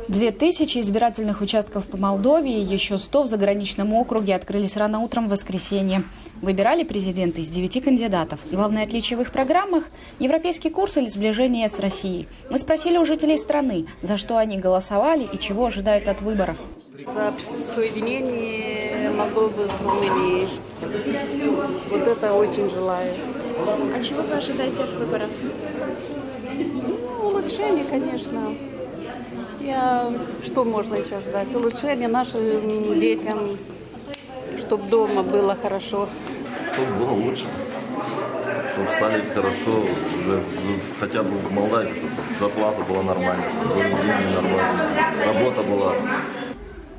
2000 избирательных участков по Молдове и еще 100 в заграничном округе открылись рано утром в воскресенье. Выбирали президента из 9 кандидатов. Главное отличие в их программах – европейский курс или сближение с Россией. Мы спросили у жителей страны, за что они голосовали и чего ожидают от выборов. За соединение Молдовы с Румынией. Вот это очень желаю. А чего вы ожидаете от выборов? Улучшение, конечно. Что можно еще ждать? Улучшение нашим детям, чтобы дома было хорошо. Чтобы было лучше, чтобы стали хорошо, уже хотя бы в Молдавии, чтобы зарплата была нормальная, чтобы деньги нормальные, работа была.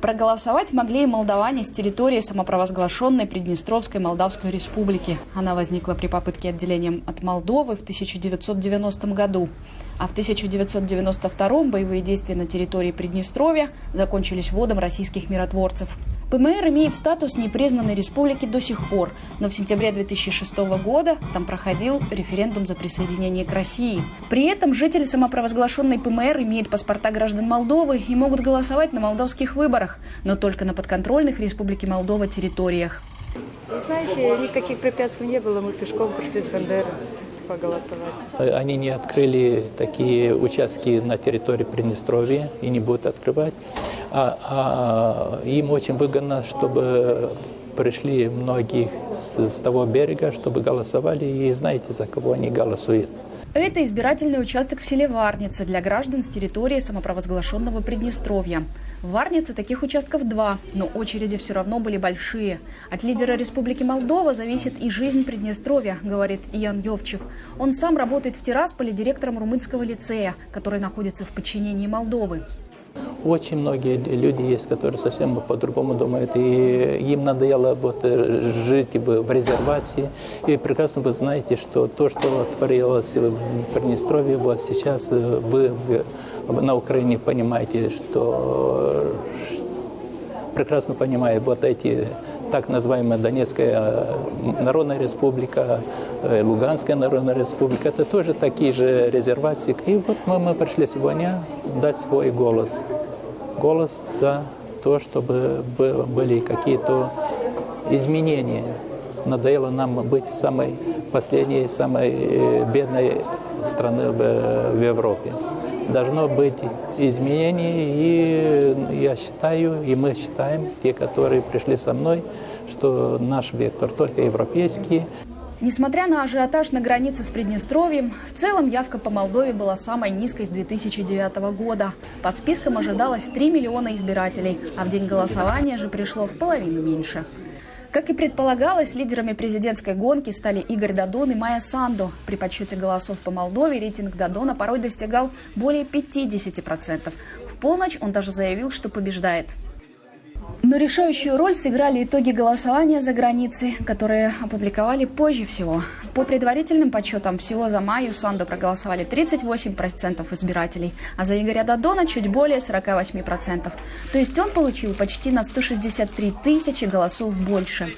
Проголосовать могли и молдаване с территории самопровозглашенной Приднестровской Молдавской Республики. Она возникла при попытке отделения от Молдовы в 1990 году. А в 1992 боевые действия на территории Приднестровья закончились вводом российских миротворцев. ПМР имеет статус непризнанной республики до сих пор, но в сентябре 2006 года там проходил референдум за присоединение к России. При этом жители самопровозглашенной ПМР имеют паспорта граждан Молдовы и могут голосовать на молдавских выборах, но только на подконтрольных Республике Молдова территориях. Знаете, никаких препятствий не было, мы пешком пришли с Бандеры поголосовать. Они не открыли такие участки на территории Приднестровья и не будут открывать. Им очень выгодно, чтобы пришли многие с того берега, чтобы голосовали, и знаете, за кого они голосуют. Это избирательный участок в селе Варница для граждан с территории самопровозглашенного Приднестровья. В Варнице таких участков 2, но очереди все равно были большие. От лидера Республики Молдова зависит и жизнь Приднестровья, говорит Иян Йовчев. Он сам работает в Тирасполе директором румынского лицея, который находится в подчинении Молдовы. Очень многие люди есть, которые совсем по-другому думают, и им надоело жить в резервации. И прекрасно вы знаете, что то, что творилось в Приднестровье, вот сейчас вы на Украине понимаете, что прекрасно понимаете вот эти так называемая Донецкая Народная Республика, Луганская Народная Республика, это тоже такие же резервации. И вот мы пришли сегодня дать свой голос. Голос за то, чтобы были какие-то изменения. Надоело нам быть самой последней, самой бедной страной в Европе. Должно быть изменение, и я считаю, и мы считаем, те, которые пришли со мной, что наш вектор только европейский. Несмотря на ажиотаж на границе с Приднестровьем, в целом явка по Молдове была самой низкой с 2009 года. По спискам ожидалось 3 миллиона избирателей, а в день голосования же пришло в половину меньше. Как и предполагалось, лидерами президентской гонки стали Игорь Додон и Майя Санду. При подсчете голосов по Молдове рейтинг Додона порой достигал более 50%. В полночь он даже заявил, что побеждает. Но решающую роль сыграли итоги голосования за границей, которые опубликовали позже всего. По предварительным подсчетам, всего за Майю Санду проголосовали 38% избирателей, а за Игоря Додона чуть более 48%. То есть он получил почти на 163 тысячи голосов больше.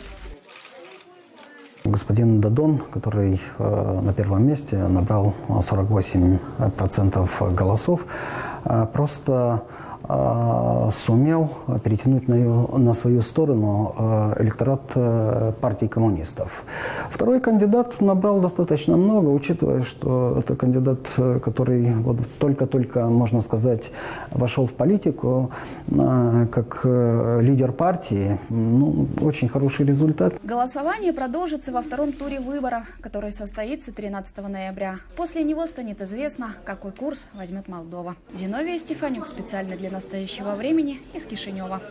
Господин Додон, который на первом месте набрал 48% голосов, просто сумел перетянуть на свою сторону электорат партии коммунистов. Второй кандидат набрал достаточно много, учитывая, что это кандидат, который только-только, можно сказать, вошел в политику как лидер партии. Очень хороший результат. Голосование продолжится во втором туре выбора, который состоится 13 ноября. После него станет известно, какой курс возьмет Молдова. Зиновия Стефанюк специально для «Настоящего времени» из Кишинева.